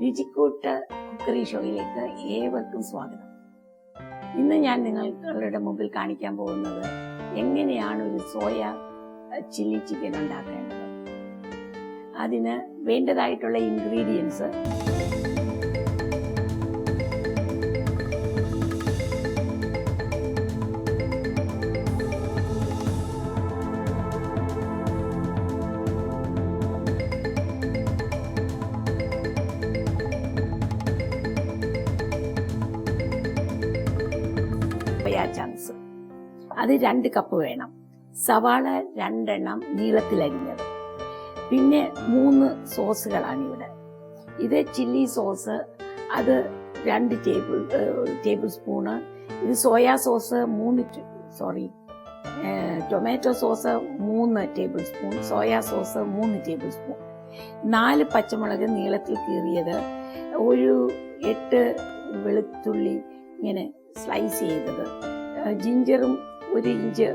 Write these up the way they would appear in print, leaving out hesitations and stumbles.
രുചിക്കൂട്ട് cookery ഷോയിലേക്ക് ഏവർക്കും സ്വാഗതം. ഇന്ന് ഞാൻ നിങ്ങളുടെ മുമ്പിൽ കാണിക്കാൻ പോകുന്നത് എങ്ങനെയാണ് ഒരു സോയ ചില്ലി ചിക്കൻ ഉണ്ടാക്കേണ്ടത്. അതിന് വേണ്ടതായിട്ടുള്ള ഇൻഗ്രീഡിയൻസ് ചങ്ക്സ് അത് 2 കപ്പ് വേണം. സവാള 2 എണ്ണം നീളത്തിലരിഞ്ഞത്. പിന്നെ 3 സോസുകളാണ് ഇവിടെ. ഇത് ചില്ലി സോസ്, അത് 2 ടേബിൾ സ്പൂണ്. ഇത് soya sauce tomato sauce 3 table spoon, soya sauce 3 table spoon, 4 പച്ചമുളക് നീളത്തിൽ കീറിയത്, ഒരു 8 വെളുത്തുള്ളി ഇങ്ങനെ സ്ലൈസ് ചെയ്തത്, ജിഞ്ചറും 1 ഇഞ്ച്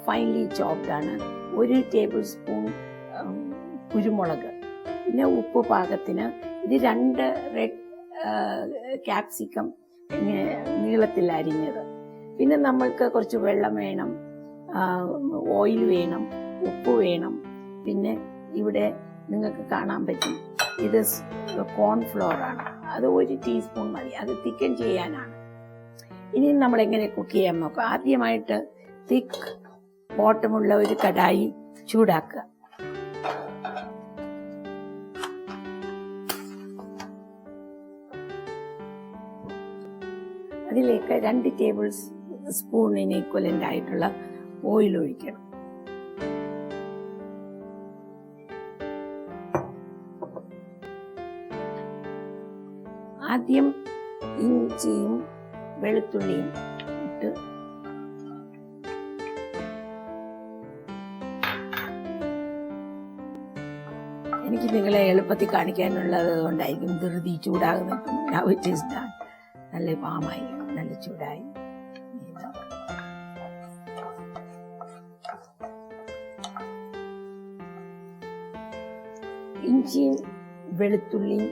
ഫൈൻലി ചോപ്ഡ് ആണ്, 1 ടേബിൾ സ്പൂൺ കുരുമുളക്, പിന്നെ ഉപ്പ് പാകത്തിന്. ഇത് 2 റെഡ് ക്യാപ്സിക്കം ഇങ്ങനെ നീളത്തിൽ അരിഞ്ഞത്. പിന്നെ നമ്മൾക്ക് കുറച്ച് വെള്ളം വേണം, ഓയിൽ വേണം, ഉപ്പ് വേണം. പിന്നെ ഇവിടെ നിങ്ങൾക്ക് കാണാൻ പറ്റും, ഇത് കോൺഫ്ലോർ ആണ്, അത് 1 ടീസ്പൂൺ മതി, അത് തിക്കൻ ചെയ്യാനാണ്. ഇനി നമ്മൾ എങ്ങനെ കുക്ക് ചെയ്യാൻ നോക്കാം. ആദ്യമായിട്ട് തിക്ക് ബോട്ടമുള്ള ഒരു കടായി ചൂടാക്കുക. അതിലേക്ക് 2 ടേബിൾ സ്പൂണിന് ഈക്വലന്റ് ആയിട്ടുള്ള ഓയിൽ ഒഴിക്കണം. ആദ്യം ഇഞ്ചിയും വെളുത്തുള്ളിയും ഇട്ട് എനിക്ക് നിങ്ങളെ എളുപ്പത്തിൽ കാണിക്കാനുള്ളത് കൊണ്ടായിരിക്കും ധൃതി ചൂടാകുന്നത്. നല്ല പാമായി, നല്ല ചൂടായി. ഇഞ്ചിയും വെളുത്തുള്ളിയും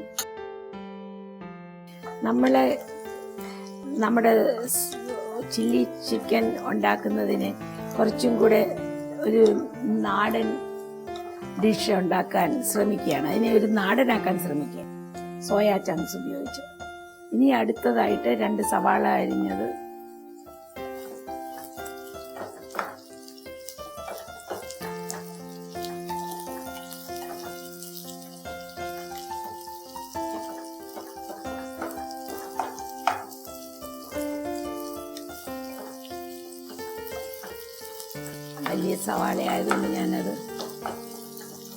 നമ്മുടെ ചില്ലി ചിക്കൻ ഉണ്ടാക്കുന്നതിന് കുറച്ചും കൂടെ ഒരു നാടൻ ഡിഷ് ഉണ്ടാക്കാൻ ശ്രമിക്കുകയാണ്. അതിനെ ഒരു നാടനാക്കാൻ ശ്രമിക്കുക, സോയാ ചങ്ക്സ് ഉപയോഗിച്ച്. ഇനി അടുത്തതായിട്ട് 2 സവാള അരിഞ്ഞത്, വലിയ സവാള ആയതുകൊണ്ട് ഞാനത്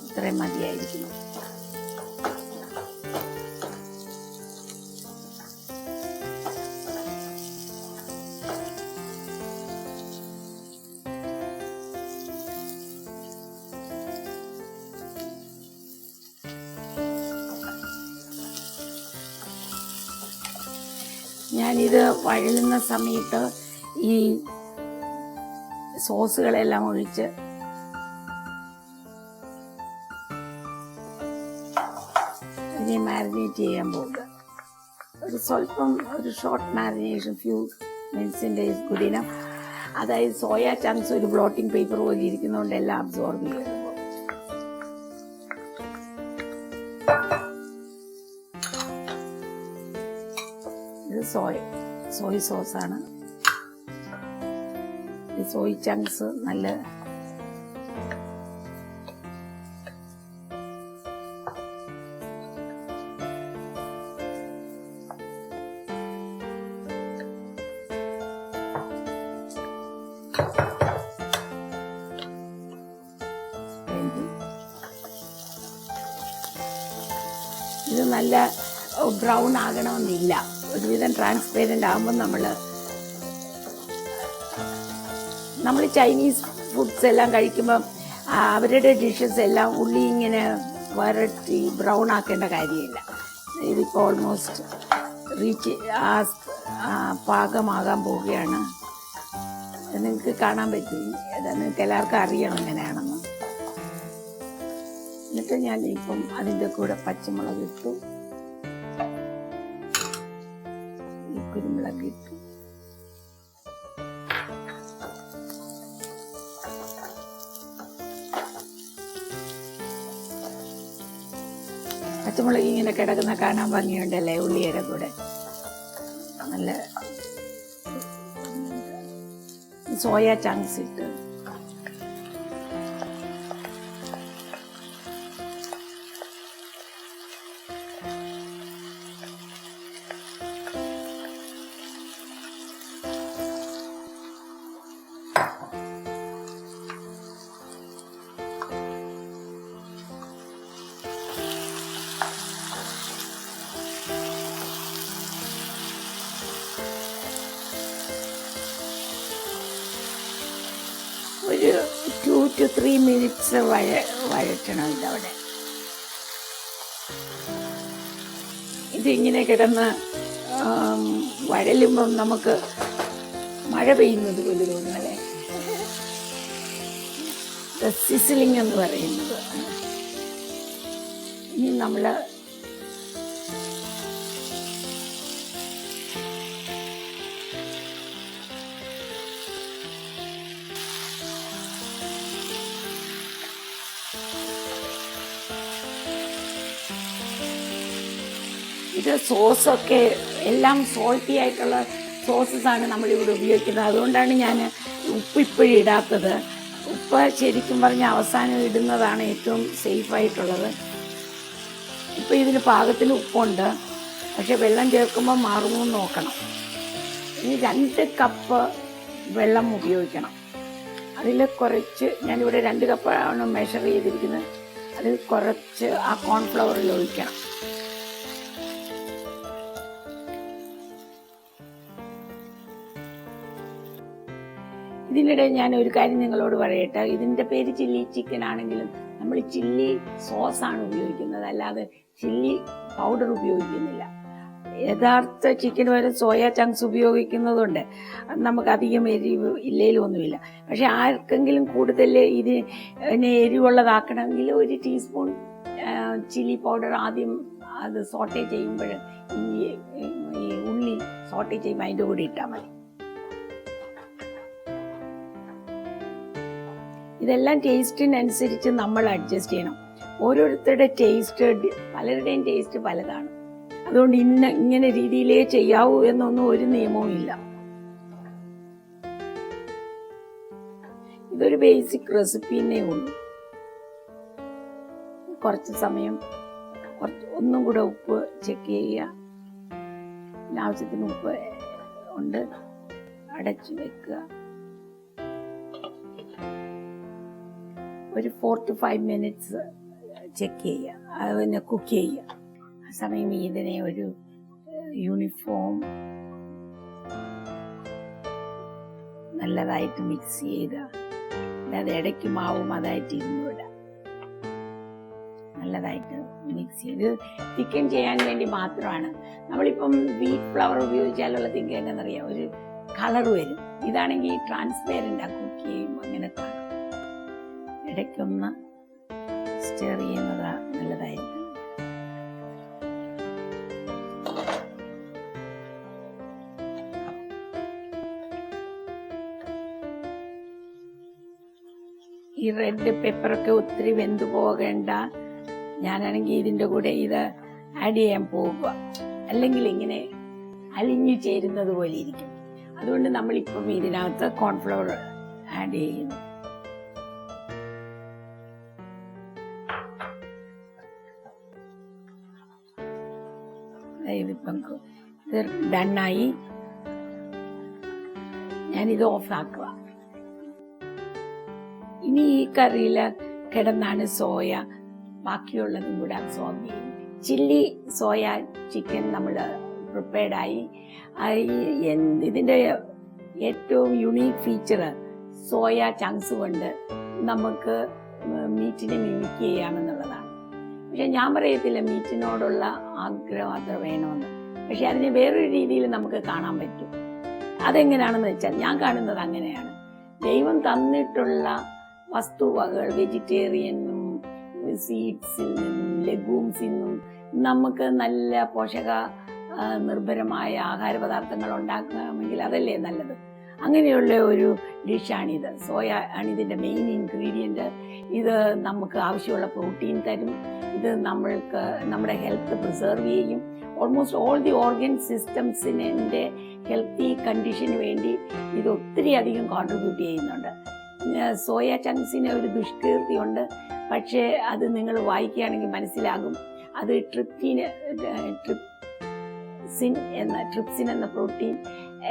ഇത്രയും മതിയായിരിക്കും. ഞാനിത് വഴലുന്ന സമയത്ത് ഈ സോസുകളെല്ലാം ഒഴിച്ച് ഇതിനെ മാരിനേറ്റ് ചെയ്യാൻ പോകുക. ഒരു ഷോർട്ട് മാരിനേഷൻ, ഫ്യൂ മിനിറ്റ്സിൻ്റെ ഈസ് ഗുഡ് ഇനഫ്. അതായത് സോയാ ചങ്ക്സ് ഒരു ബ്ലോട്ടിംഗ് പേപ്പർ പോലെ ഇരിക്കുന്നതുകൊണ്ട് എല്ലാം അബ്സോർബ് ചെയ്യുന്നു. ഇത് സോയ സോസാണ്. സോയ് ചങ്ക്സ് നല്ല ഇത് നല്ല ബ്രൗൺ ആകണമെന്നില്ല. ഒരുവിധം ട്രാൻസ്പെറൻ്റ് ആകുമ്പോൾ നമ്മൾ ചൈനീസ് ഫുഡ്സ് എല്ലാം കഴിക്കുമ്പം അവരുടെ ഡിഷസ് എല്ലാം ഉള്ളി ഇങ്ങനെ വരട്ടി ബ്രൗൺ ആക്കേണ്ട കാര്യമില്ല. ഇതിപ്പോൾ ഓൾമോസ്റ്റ് പാകമാകാൻ പോവുകയാണ്. നിങ്ങൾക്ക് കാണാൻ പറ്റും, നിങ്ങൾക്ക് എല്ലാവർക്കും അറിയണം എങ്ങനെയാണെന്ന്. എന്നിട്ട് ഞാൻ ഇപ്പം അതിൻ്റെ കൂടെ പച്ചമുളക് ഇട്ടു. പച്ചമുളക് ഇട്ടു. പച്ചമുളക് ഇങ്ങനെ കിടക്കുന്ന കാണാൻ ഭംഗിയുണ്ടല്ലേ, ഉള്ളിയുടെ കൂടെ. നല്ല സോയ ചങ്ക്സ് ഇട്ട് ഒരു 2 to 3 minutes വഴറ്റണം ഇതവിടെ. ഇതിങ്ങനെ കിടന്ന് വഴലുമ്പം നമുക്ക് മഴ പെയ്യുന്നത് പോലെ തോന്നുന്നല്ലേ, സിസിലിംഗ് എന്ന് പറയുന്നത്. ഇനി നമ്മൾ ഇത് സോസൊക്കെ എല്ലാം സോൾട്ടി ആയിട്ടുള്ള സോസസാണ് നമ്മളിവിടെ ഉപയോഗിക്കുന്നത്. അതുകൊണ്ടാണ് ഞാൻ ഉപ്പ് ഇപ്പോഴും ഇടാത്തത്. ഉപ്പ് ശരിക്കും പറഞ്ഞാൽ അവസാനം ഇടുന്നതാണ് ഏറ്റവും സേഫായിട്ടുള്ളത്. ഇപ്പോൾ ഇതിന് പാകത്തിന് ഉപ്പുണ്ട്, പക്ഷെ വെള്ളം ചേർക്കുമ്പോൾ മാറുമോ എന്ന് നോക്കണം. ഇനി 2 കപ്പ് വെള്ളം ഉപയോഗിക്കണം. അതിൽ കുറച്ച്, ഞാനിവിടെ 2 കപ്പാണ് മെഷർ ചെയ്തിരിക്കുന്നത്, അതിൽ കുറച്ച് ആ കോൺഫ്ലവറിൽ ഒഴിക്കണം. ഇതിനിടെ ഞാൻ ഒരു കാര്യം നിങ്ങളോട് പറയട്ടെ. ഇതിൻ്റെ പേര് ചില്ലി ചിക്കൻ ആണെങ്കിലും നമ്മൾ ചില്ലി സോസാണ് ഉപയോഗിക്കുന്നത്, അല്ലാതെ ചില്ലി പൗഡർ ഉപയോഗിക്കുന്നില്ല. യഥാർത്ഥ ചിക്കൻ വരെ സോയ ചങ്ക്സ് ഉപയോഗിക്കുന്നതുകൊണ്ട് നമുക്കധികം എരിവ് ഇല്ലേലൊന്നുമില്ല. പക്ഷെ ആർക്കെങ്കിലും കൂടുതൽ ഇതിനെ എരിവുള്ളതാക്കണമെങ്കിൽ 1 ടീസ്പൂൺ ചില്ലി പൗഡർ ആദ്യം അത് സോട്ടേ ചെയ്യുമ്പോൾ, ഈ ഉള്ളി സോട്ടേ ചെയ്യുമ്പോൾ അതിൻ്റെ കൂടെ ഇട്ടാൽ മതി. ഇതെല്ലാം ടേസ്റ്റിനനുസരിച്ച് നമ്മൾ അഡ്ജസ്റ്റ് ചെയ്യണം. ഓരോരുത്തരുടെ ടേസ്റ്റ്, പലരുടെയും ടേസ്റ്റ് പലതാണ്. അതുകൊണ്ട് ഇങ്ങനെ രീതിയിലേ ചെയ്യാവൂ എന്നൊന്നും ഒരു നിയമവും ഇല്ല. ഇതൊരു ബേസിക് റെസിപ്പിന്നേ ഉള്ളൂ. കുറച്ച് സമയം ഒന്നും കൂടെ ഉപ്പ് ചെക്ക് ചെയ്യുക. ആവശ്യത്തിന് ഉപ്പ് ഉണ്ട്, അടച്ചു വെക്കുക. ഒരു 4 to 5 minutes ചെക്ക് ചെയ്യുക, അതിനെ കുക്ക് ചെയ്യുക. ആ സമയം ഇതിനെ ഒരു യൂണിഫോം നല്ലതായിട്ട് മിക്സ് ചെയ്യുക. അല്ലാതെ ഇടയ്ക്ക് മാവും അതായിട്ട് ഇരുന്നുവിടുക. നല്ലതായിട്ട് മിക്സ് ചെയ്ത് ചിക്കൻ ചെയ്യാൻ വേണ്ടി മാത്രമാണ്. നമ്മളിപ്പം വീറ്റ് ഫ്ലവർ ഉപയോഗിച്ചാലുള്ള ചിക്കൻ എന്നറിയാം, ഒരു കളർ വരും. ഇതാണെങ്കിൽ ട്രാൻസ്പെയറൻ്റ് ആ, കുക്ക് ചെയ്യുമ്പോൾ അങ്ങനെ കാണും. ഇടയ്ക്കൊന്ന് സ്റ്റെയർ ചെയ്യുന്നത് നല്ലതായിരിക്കും. ഈ റെഡ് പെപ്പറൊക്കെ ഒത്തിരി വെന്തു പോകേണ്ട. ഞാനാണെങ്കിൽ ഇതിൻ്റെ കൂടെ ഇത് ആഡ് ചെയ്യാൻ പോകുക, അല്ലെങ്കിൽ ഇങ്ങനെ അലിഞ്ഞു ചേരുന്നത് പോലെ ഇരിക്കും. അതുകൊണ്ട് നമ്മളിപ്പം ഇതിനകത്ത് കോൺഫ്ലവർ ആഡ് ചെയ്യുന്നു. ഇതിപ്പം ഇത് ഡണ്ണായി. ഞാനിത് ഓഫാക്കുക. ഇനി ഈ കറിയിൽ കിടന്നാണ് സോയ ബാക്കിയുള്ളതും കൂടെ അബ്സോർബ് ചെയ്യും. ചില്ലി സോയ ചിക്കൻ നമ്മൾ പ്രിപ്പയർഡായി. ഇതിൻ്റെ ഏറ്റവും യുണീക്ക് ഫീച്ചർ സോയ ചങ്ക്സ് കൊണ്ട് നമുക്ക് മീറ്റിനെ മിമിക് ചെയ്യാമെന്നുള്ളതാണ്. പക്ഷെ ഞാൻ പറയത്തില്ല മീറ്റിനോടുള്ള ആഗ്രഹം അത്ര വേണമെന്ന്. പക്ഷെ അതിനെ വേറൊരു രീതിയിൽ നമുക്ക് കാണാൻ പറ്റും. അതെങ്ങനെയാണെന്ന് വെച്ചാൽ, ഞാൻ കാണുന്നത് അങ്ങനെയാണ്. ദൈവം തന്നിട്ടുള്ള വസ്തുവകൾ, വെജിറ്റേറിയനും സീഡ്സിൽ നിന്നും ലെഗൂംസിൽ നിന്നും നമുക്ക് നല്ല പോഷക നിർഭരമായ ആഹാര പദാർത്ഥങ്ങൾ ഉണ്ടാക്കാമെങ്കിൽ അതല്ലേ നല്ലത്. അങ്ങനെയുള്ള ഒരു ഡിഷാണിത്. സോയ ആണ് ഇതിൻ്റെ മെയിൻ ഇൻഗ്രീഡിയൻറ്റ്. ഇത് നമുക്ക് ആവശ്യമുള്ള പ്രോട്ടീൻ തരും. ഇത് നമ്മൾക്ക് നമ്മുടെ ഹെൽത്ത് പ്രിസർവ് ചെയ്യും. ഓൾമോസ്റ്റ് ഓൾ ദി ഓർഗൻ സിസ്റ്റംസിൻ്റെ ഹെൽത്തി കണ്ടീഷന് വേണ്ടി ഇത് ഒത്തിരി അധികം കോൺട്രിബ്യൂട്ട് ചെയ്യുന്നുണ്ട്. സോയ ചങ്ക്സിന് ഒരു ദുഷ്കീർത്തിയുണ്ട്, പക്ഷേ അത് നിങ്ങൾ വായിക്കുകയാണെങ്കിൽ മനസ്സിലാകും. അത് ട്രിപ്സിൻ എന്ന പ്രോട്ടീൻ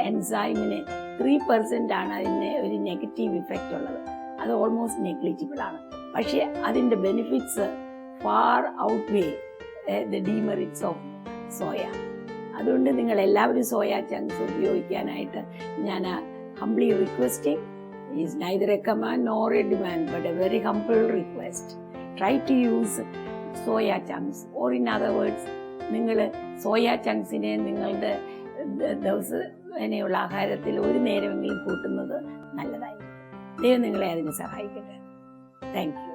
എൻസൈമിന് 3% ആണ് അതിന് ഒരു നെഗറ്റീവ് ഇഫക്റ്റ് ഉള്ളത്. അത് ഓൾമോസ്റ്റ് നെഗ്ലിജിബിൾ ആണ്. പക്ഷേ അതിൻ്റെ benefits far outweigh the demerits of soya. അതുകൊണ്ട് നിങ്ങൾ എല്ലാവരും സോയ ചങ്ക്സ് ഉപയോഗിക്കാനായിട്ട് ഞാൻ humbly requesting. Is neither a command nor a demand but a very humble request. Try to use soya chunks, or in other words നിങ്ങൾ soya ചങ്ക്സിനെ നിങ്ങളുടെ ദിവസേനയുള്ള ആഹാരത്തിൽ ഒരു നേരമെങ്കിലും കൂട്ടുന്നത് നല്ലതായിരിക്കും. ദൈവം നിങ്ങളെ അതിന് സഹായിക്കട്ടെ. Thank you.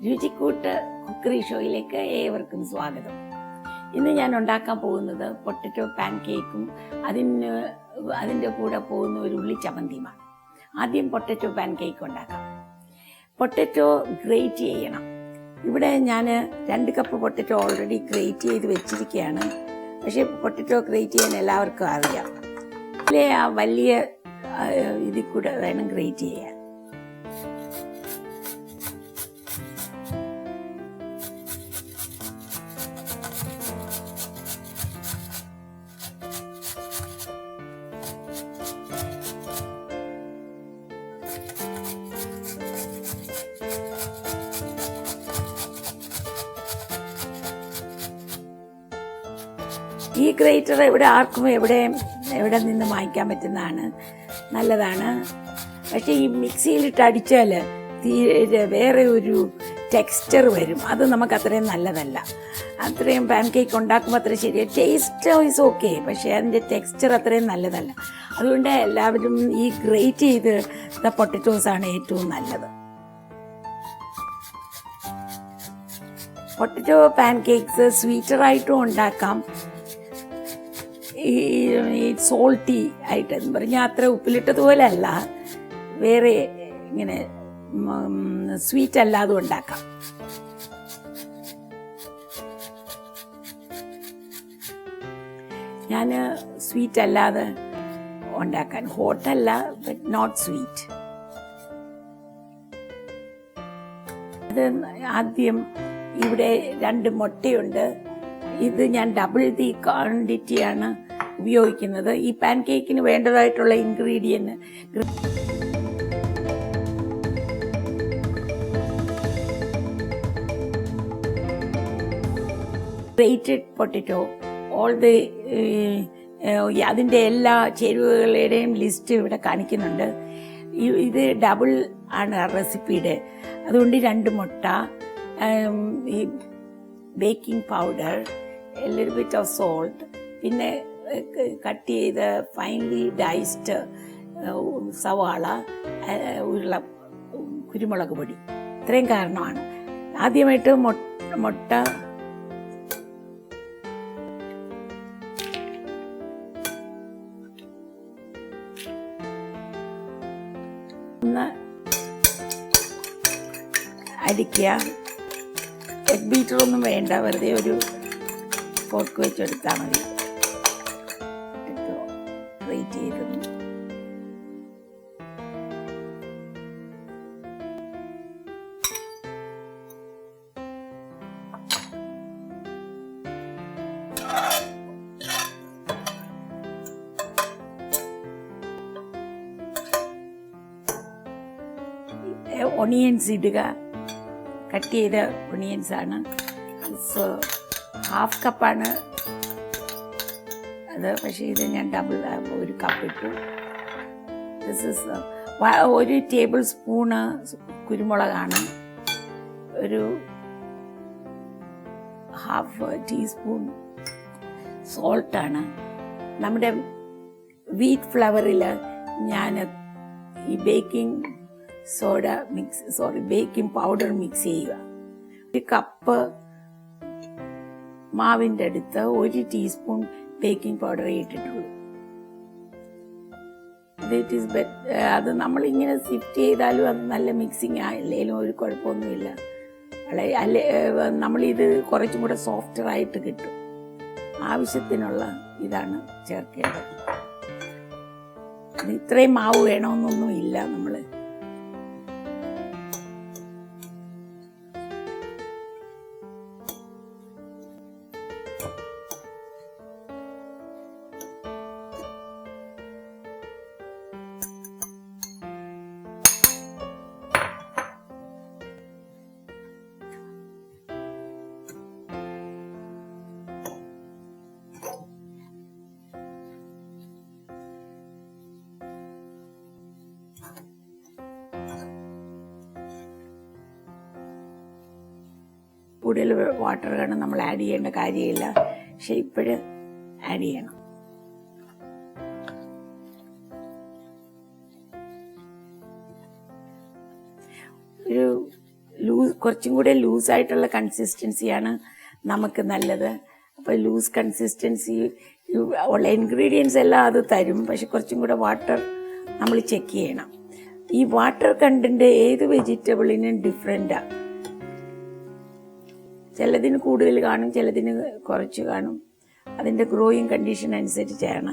രുചിക്കൂട്ട് കുക്കറി ഷോയിലേക്ക് ഏവർക്കും സ്വാഗതം. ഇന്ന് ഞാൻ ഉണ്ടാക്കാൻ പോകുന്നത് പൊട്ടറ്റോ പാൻകേക്കും അതിൻ്റെ കൂടെ പോകുന്ന ഒരു ഉള്ളി ചമ്മന്തിയുമാണ്. ആദ്യം പൊട്ടറ്റോ പാൻകേക്ക് ഉണ്ടാക്കാം. പൊട്ടറ്റോ ഗ്രേറ്റ് ചെയ്യണം. ഇവിടെ ഞാൻ 2 കപ്പ് പൊട്ടറ്റോ ഓൾറെഡി ഗ്രേറ്റ് ചെയ്ത് വെച്ചിരിക്കുകയാണ്. പക്ഷേ പൊട്ടറ്റോ ഗ്രേറ്റ് ചെയ്യാൻ എല്ലാവർക്കും അറിയാം. അല്ലേ, ആ വലിയ ഇതിൽ കൂടെ വേണം ഗ്രേറ്റ് ചെയ്യാൻ. ഈ ഗ്രേറ്റർ ഇവിടെ ആർക്കും എവിടെ നിന്ന് വാങ്ങിക്കാൻ പറ്റുന്നതാണ്, നല്ലതാണ്. പക്ഷേ ഈ മിക്സിയിലിട്ട് അടിച്ചാൽ വേറെ ഒരു ടെക്സ്ചർ വരും. അത് നമുക്ക് അത്രയും നല്ലതല്ല. അത്രയും പാൻകേക്ക് ഉണ്ടാക്കുമ്പോൾ അത്ര ശരിയാണ്. ടേസ്റ്റ് ഈസ് ഓക്കെ, പക്ഷേ അതിൻ്റെ ടെക്സ്ചർ അത്രയും നല്ലതല്ല. അതുകൊണ്ട് എല്ലാവരും ഈ ഗ്രേറ്റ് ചെയ്ത പൊട്ടറ്റോസാണ് ഏറ്റവും നല്ലത്. പൊട്ടറ്റോ പാൻകേക്ക്സ് സ്വീറ്ററായിട്ടും ഉണ്ടാക്കാം, ഈ സോൾട്ടി ആയിട്ട് എന്ന് പറഞ്ഞാൽ അത്ര ഉപ്പിലിട്ടതുപോലെ അല്ല, വേറെ ഇങ്ങനെ സ്വീറ്റ് അല്ലാതെ ഉണ്ടാക്കാം. ഞാൻ സ്വീറ്റ് അല്ലാതെ ഉണ്ടാക്കാൻ, ഹോട്ടല്ല ബട്ട് നോട്ട് സ്വീറ്റ്. അത് ആദ്യം ഇവിടെ 2 മുട്ടയുണ്ട്. ഇത് ഞാൻ ഡബിൾ ദി ക്വാണ്ടിറ്റിയാണ് ഉപയോഗിക്കുന്നത്. ഈ പാൻകേക്കിന് വേണ്ടതായിട്ടുള്ള ഇൻഗ്രീഡിയൻറ്റ് ഗ്രേറ്റഡ് പൊട്ടറ്റോ, അതിൻ്റെ എല്ലാ ചേരുവകളുടെയും ലിസ്റ്റ് ഇവിടെ കാണിക്കുന്നുണ്ട്. ഇത് ഡബിൾ ആണ് റെസിപ്പിയുടെ. അതുകൊണ്ട് 2 മുട്ട, ഈ baking powder, A little bit of salt, പിന്നെ കട്ട് ചെയ്ത് ഫൈൻലി ഡൈസ്ഡ് സവാള, കുരുമുളക് പൊടി, ഇത്രയും കാരണമാണ്. ആദ്യമായിട്ട് മുട്ട ഒന്ന് അടിക്കുക. എഗ് ബീറ്ററൊന്നും വേണ്ട, വെറുതെ ഒരു ഫോർക്ക് വെച്ചെടുത്താൽ മതി. ഗ്രേറ്റ് ചെയ്തത് ഒണിയൻസ് ഇടുക. കട്ട് ചെയ്ത ഒണിയൻസാണ്. സോ 1/2 കപ്പാണ് അത്. പക്ഷേ ഇത് ഞാൻ ഡബിൾ 1 കപ്പ് ഇട്ടു. ദിസ് ഇസ് 1 ടേബിൾ സ്പൂണ് കുരുമുളകാണ്. ഒരു 1/2 ടീസ്പൂൺ സോൾട്ടാണ്. നമ്മുടെ വീറ്റ് ഫ്ലവറിൽ ഞാൻ ഈ ബേക്കിംഗ് പൗഡർ മിക്സ് ചെയ്യുക. 1 കപ്പ് മാവിൻ്റെ അടുത്ത് 1 ടീസ്പൂൺ ബേക്കിംഗ് പൗഡർ ഇട്ടിട്ടുള്ളൂ. അത് നമ്മളിങ്ങനെ സിഫ്റ്റ് ചെയ്താലും അത് നല്ല മിക്സിങ് ആയില്ലേലും ഒരു കുഴപ്പമൊന്നുമില്ല. നമ്മളിത് കുറച്ചും കൂടെ സോഫ്റ്ററായിട്ട് കിട്ടും. ആവശ്യത്തിനുള്ള ഇതാണ് ചേർക്കേണ്ടത്. ഇത്രയും മാവ് വേണമെന്നൊന്നും ഇല്ല. നമ്മൾ കൂടുതൽ വാട്ടർ വേണം, നമ്മൾ ആഡ് ചെയ്യേണ്ട കാര്യമില്ല. പക്ഷെ ഇപ്പോഴും ആഡ് ചെയ്യണം. കുറച്ചും കൂടെ ലൂസായിട്ടുള്ള കൺസിസ്റ്റൻസിയാണ് നമുക്ക് നല്ലത്. അപ്പോൾ ലൂസ് കൺസിസ്റ്റൻസി ഉള്ള ഇൻഗ്രീഡിയൻസ് എല്ലാം അത് തരും. പക്ഷെ കുറച്ചും കൂടെ വാട്ടർ നമ്മൾ ചെക്ക് ചെയ്യണം. ഈ വാട്ടർ കണ്ടന്റ് ഏത് വെജിറ്റബിളിനും ഡിഫറെൻ്റാണ്. ചിലതിന് കൂടുതൽ കാണും, ചിലതിന് കുറച്ച് കാണും. അതിൻ്റെ ഗ്രോയിങ് കണ്ടീഷൻ അനുസരിച്ചാണ്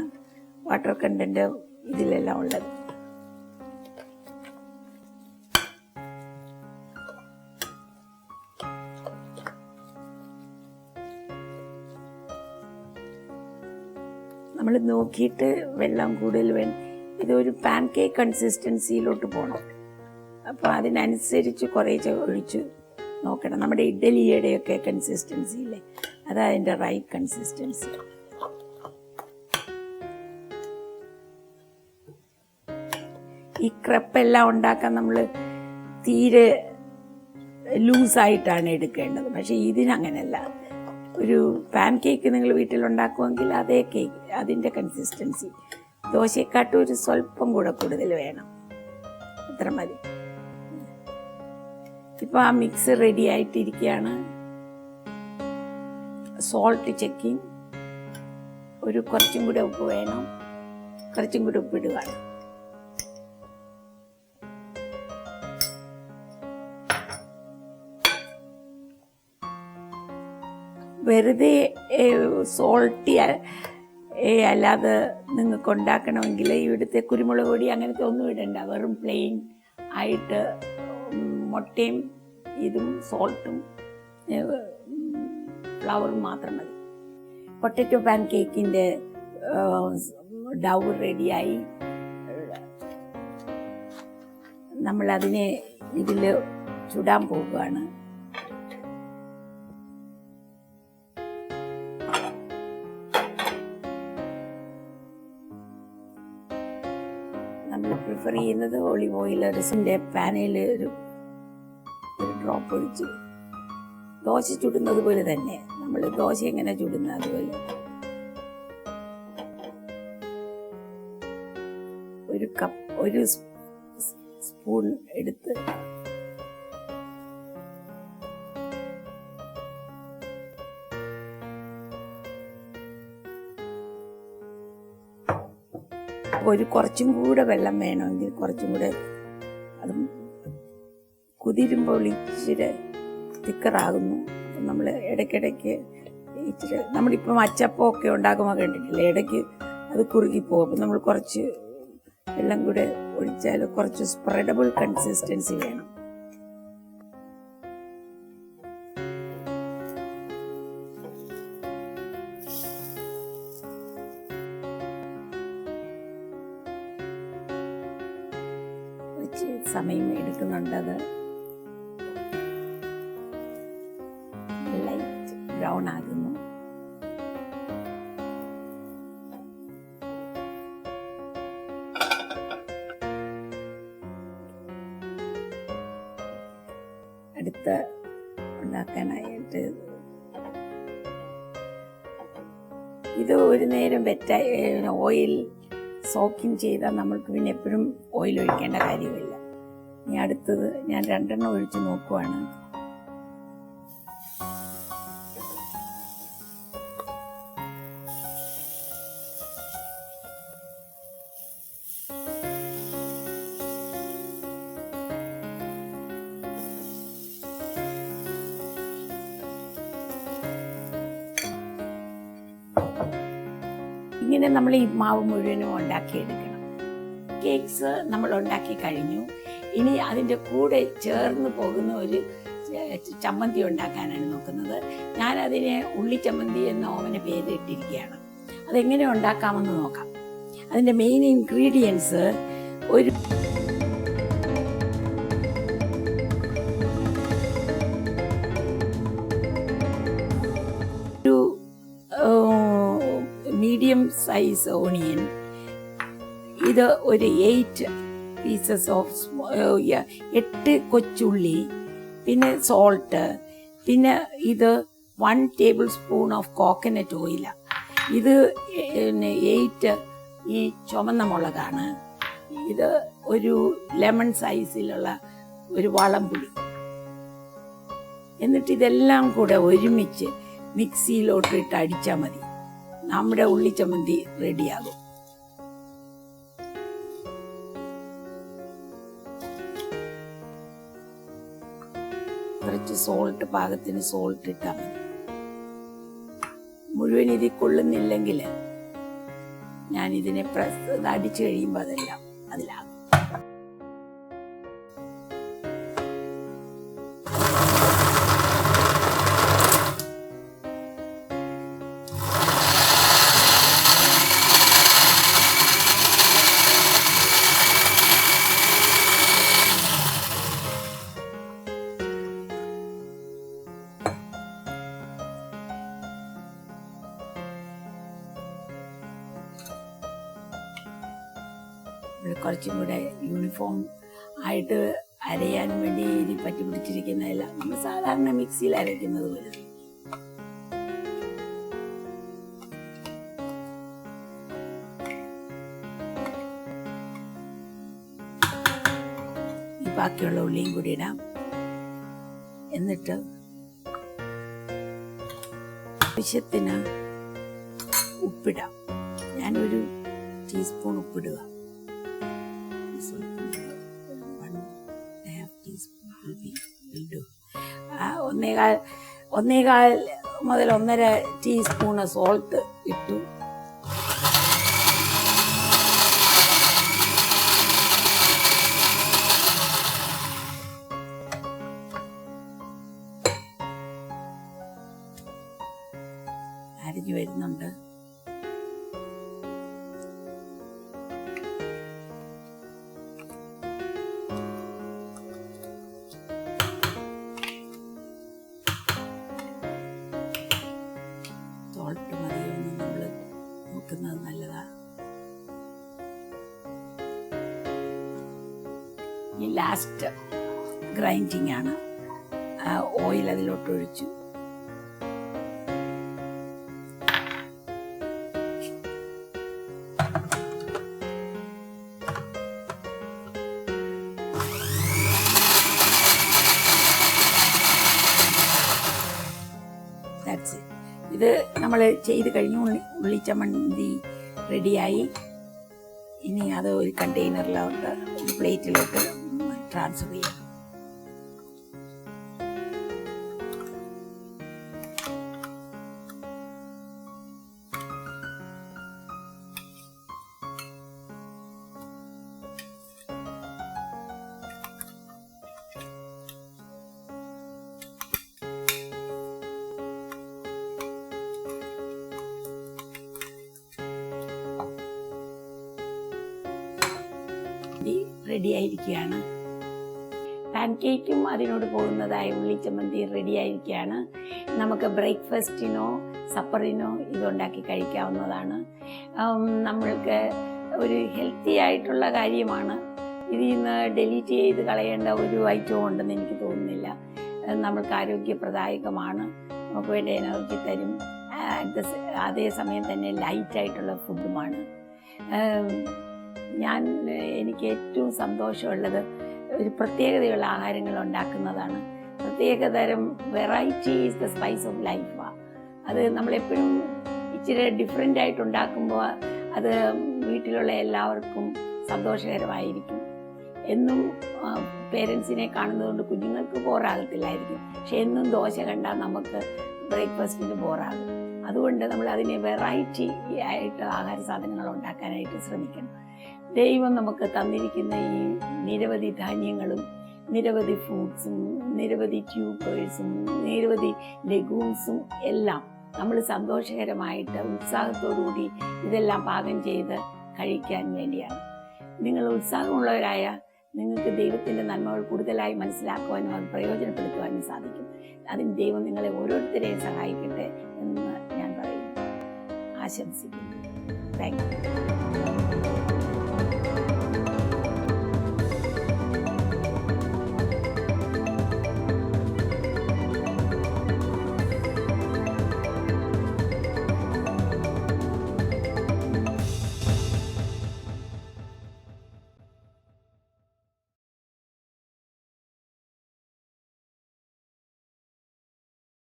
വാട്ടർ കണ്ടന്റ് ഇതിലെല്ലാം ഉള്ളത്. നമ്മൾ നോക്കിയിട്ട് വെള്ളം കൂടുതൽ വേണം. ഇതൊരു പാൻകേക്ക് കൺസിസ്റ്റൻസിയിലോട്ട് പോകണം. അപ്പോൾ അതിനനുസരിച്ച് കുറേശ്ശെ ഒഴിച്ച് നോക്കണം. നമ്മുടെ ഇഡ്ഡലിയുടെയൊക്കെ കൺസിസ്റ്റൻസിയില്ലേ, അതാ അതിൻ്റെ റൈറ്റ് കൺസിസ്റ്റൻസി. ഈ ക്രെപ്പെല്ലാം ഉണ്ടാക്കാൻ നമ്മൾ തീരെ ലൂസായിട്ടാണ് എടുക്കേണ്ടത്. പക്ഷേ ഇതിനങ്ങനെയല്ല. ഒരു പാൻ കേക്ക് നിങ്ങൾ വീട്ടിലുണ്ടാക്കുമെങ്കിൽ അതേ കേക്ക് അതിൻ്റെ കൺസിസ്റ്റൻസി. ദോശയെക്കാട്ടും ഒരു സ്വല്പം കൂടെ കൂടുതൽ വേണം. അത്ര മതി. ഇപ്പോൾ ആ മിക്സ് റെഡി ആയിട്ടിരിക്കുകയാണ്. Salt checking. കുറച്ചും കൂടെ ഉപ്പ് വേണം. കുറച്ചും കൂടെ ഉപ്പിടുക. വെറുതെ സോൾട്ടി അല്ലാതെ നിങ്ങൾക്ക് ഉണ്ടാക്കണമെങ്കിൽ ഇവിടുത്തെ കുരുമുളക് പൊടി അങ്ങനത്തെ ഒന്നും ഇടണ്ട. വെറും പ്ലെയിൻ ആയിട്ട് മുട്ടയും ഇതും സോൾട്ടും ഫ്ലവറും മാത്രം മതി. പൊട്ടറ്റോ പാൻ കേക്കിൻ്റെ ഡൗ റെഡിയായി. നമ്മളതിനെ ഇതിൽ ചുടാൻ പോകുകയാണ്. നമ്മൾ പ്രിഫർ ചെയ്യുന്നത് ഒളിവ് ഓയിൽ. റിസിൻ്റെ പാനയിൽ ഒരു ഡ്രോപ്പ് ഒഴിച്ച് ദോശ ചുടുന്നത് പോലെ തന്നെ. നമ്മൾ ദോശ എങ്ങനെ ചുടുന്നത് അതുപോലെ ഒരു സ്പൂൺ എടുത്ത് കുറച്ചും കൂടെ വെള്ളം വേണമെങ്കിൽ കുറച്ചും കൂടെ അത് കുതിരുമ്പോൾ ഇച്ചിരി തിക്കറാകുന്നു. അപ്പം നമ്മൾ ഇടയ്ക്കിടയ്ക്ക് ഇച്ചിരി നമ്മളിപ്പം അച്ചപ്പമൊക്കെ ഉണ്ടാക്കുമ്പോൾ കണ്ടിട്ടില്ലേ, ഇടയ്ക്ക് അത് കുറുകിപ്പോകും. അപ്പം നമ്മൾ കുറച്ച് വെള്ളം കൂടെ ഒഴിച്ചാൽ കുറച്ച് സ്പ്രെഡബിൾ കൺസിസ്റ്റൻസി വേണം. സമയം എടുക്കുന്നുണ്ടത്. ലൈറ്റ് ബ്രൗൺ ആകുന്നു. അടുത്ത ഉണ്ടാക്കാനായിട്ട് ഇത് ഒരു നേരം ഓയിൽ സോക്കിങ് ചെയ്താൽ നമ്മൾക്ക് പിന്നെ എപ്പോഴും ഓയിൽ ഒഴിക്കേണ്ട കാര്യമില്ല. ഇനി അടുത്തത് ഞാൻ 2 എണ്ണം ഒഴിച്ച് നോക്കുവാണ്. ഇങ്ങനെ നമ്മൾ ഈ മാവ് മുഴുവനും ഉണ്ടാക്കിയെടുക്കണം. കേക്ക്സ് നമ്മൾ ഉണ്ടാക്കി കഴിഞ്ഞു. ഇനി അതിൻ്റെ കൂടെ ചേർന്ന് പോകുന്ന ഒരു ചമ്മന്തി ഉണ്ടാക്കാനാണ് നോക്കുന്നത്. ഞാനതിനെ ഉള്ളിച്ചമ്മന്തി എന്ന ഓമന പേരിട്ടിരിക്കുകയാണ്. അതെങ്ങനെ ഉണ്ടാക്കാമെന്ന് നോക്കാം. അതിൻ്റെ മെയിൻ ഇൻഗ്രീഡിയൻസ് ഒരു മീഡിയം സൈസ് ഓണിയൻ, ഇത് ഒരു 8 പീസസ് ഓഫ് 8 കൊച്ചുള്ളി, പിന്നെ സോൾട്ട്, പിന്നെ ഇത് 1 table spoon of coconut oil, ഇത് 8 ഈ ചുമന്ന മുളകാണ്, ഇത് ഒരു ലെമൺ സൈസിലുള്ള ഒരു വളംപുളി. എന്നിട്ട് ഇതെല്ലാം കൂടെ ഒരുമിച്ച് മിക്സിയിലോട്ട് ഇട്ട് അടിച്ചാൽ മതി. നമ്മുടെ ഉള്ളിച്ചമ്മന്തി റെഡിയാകും. കുറച്ച് സോൾട്ട്, പാകത്തിന് സോൾട്ട് ഇട്ടാൽ മതി. മുഴുവൻ ഇതിൽ കൊള്ളുന്നില്ലെങ്കിൽ ഞാൻ ഇതിനെ അടിച്ചു കഴിയുമ്പോൾ അതെല്ലാം അതിലാകും. കുറച്ചും കൂടെ യൂണിഫോം ആയിട്ട് അരയാൻ വേണ്ടി ഇത് പറ്റി പിടിച്ചിരിക്കുന്നതല്ല നമ്മൾ സാധാരണ മിക്സിയിൽ അരയ്ക്കുന്നത് പോലെ. ഈ ബാക്കിയുള്ള ഉള്ളിയും കൂടി ഇടാം. എന്നിട്ട് ആവശ്യത്തിന് ഉപ്പിടാം. ഞാനൊരു ടീസ്പൂൺ ഉപ്പിടുക. 1.5 teaspoon will do. 1.25 മുതൽ 1.5 ടീസ്പൂണ് സോൾട്ട് ഇട്ടു. അരിഞ്ഞു വരുന്നുണ്ട്. സോൾട്ട് മതിയൊന്നും നമ്മൾ നോക്കുന്നത് നല്ലതാണ്. ഈ ലാസ്റ്റ് ഗ്രൈൻഡിങ് ആണ്. ഓയിൽ അതിലോട്ട് ഒഴിച്ചു. ഇത് നമ്മൾ ചെയ്ത് കഴിഞ്ഞു. ഉള്ളിച്ചമ്മന്തി റെഡിയായി. ഇനി അത് ഒരു കണ്ടെയ്നറിലോട്ട്, ഒരു പ്ലേറ്റിലോട്ട് ട്രാൻസ്ഫർ ചെയ്യാം. റെഡി ആയിരിക്കുകയാണ്. പാൻകേക്കും അതിനോട് പോകുന്നതായ ഉള്ളിച്ചമ്മന്തി റെഡി ആയിരിക്കുകയാണ്. നമുക്ക് ബ്രേക്ക്ഫാസ്റ്റിനോ സപ്പറിനോ ഇതുണ്ടാക്കി കഴിക്കാവുന്നതാണ്. നമ്മൾക്ക് ഒരു ഹെൽത്തി ആയിട്ടുള്ള കാര്യമാണ്. ഇതിൽ നിന്ന് ഡിലീറ്റ് ചെയ്ത് കളയേണ്ട ഒരു ഐറ്റവും ഉണ്ടെന്ന് എനിക്ക് തോന്നുന്നില്ല. നമ്മൾക്ക് ആരോഗ്യപ്രദായകമാണ്, നമുക്ക് വേണ്ട എനർജി തരും, അതേസമയം തന്നെ ലൈറ്റായിട്ടുള്ള ഫുഡുമാണ്. എനിക്ക് ഏറ്റവും സന്തോഷമുള്ളത് ഒരു പ്രത്യേകതയുള്ള ആഹാരങ്ങൾ ഉണ്ടാക്കുന്നതാണ്. പ്രത്യേകതരം variety is the spice of ലൈഫാണ്. അത് നമ്മളെപ്പോഴും ഇച്ചിരി ഡിഫറെൻ്റ് ആയിട്ട് ഉണ്ടാക്കുമ്പോൾ അത് വീട്ടിലുള്ള എല്ലാവർക്കും സന്തോഷകരമായിരിക്കും. എന്നും പേരൻസിനെ കാണുന്നതുകൊണ്ട് കുഞ്ഞുങ്ങൾക്ക് ബോറാകത്തില്ലായിരിക്കും. പക്ഷെ എന്നും ദോശ കണ്ടാൽ നമുക്ക് ബ്രേക്ക്ഫാസ്റ്റിന് ബോറാകും. അതുകൊണ്ട് നമ്മൾ അതിനെ വെറൈറ്റി ആയിട്ട് ആഹാര സാധനങ്ങൾ ഉണ്ടാക്കാനായിട്ട് ശ്രമിക്കണം. ദൈവം നമുക്ക് തന്നിരിക്കുന്ന ഈ നിരവധി ധാന്യങ്ങളും നിരവധി ഫ്രൂട്ട്സും നിരവധി ട്യൂബേഴ്സും നിരവധി ലെഗൂംസും എല്ലാം നമ്മൾ സന്തോഷകരമായിട്ട് ഉത്സാഹത്തോടുകൂടി ഇതെല്ലാം പാകം ചെയ്ത് കഴിക്കാൻ വേണ്ടിയാണ്. നിങ്ങൾ ഉത്സാഹമുള്ളവരായ നിങ്ങൾക്ക് ദൈവത്തിൻ്റെ നന്മകൾ കൂടുതലായി മനസ്സിലാക്കുവാനും അത് പ്രയോജനപ്പെടുത്തുവാനും സാധിക്കും. അതിന് ദൈവം നിങ്ങളെ ഓരോരുത്തരെയും സഹായിക്കട്ടെ എന്ന് ഞാൻ പറയുന്നു, ആശംസിക്കുന്നു. Thank you.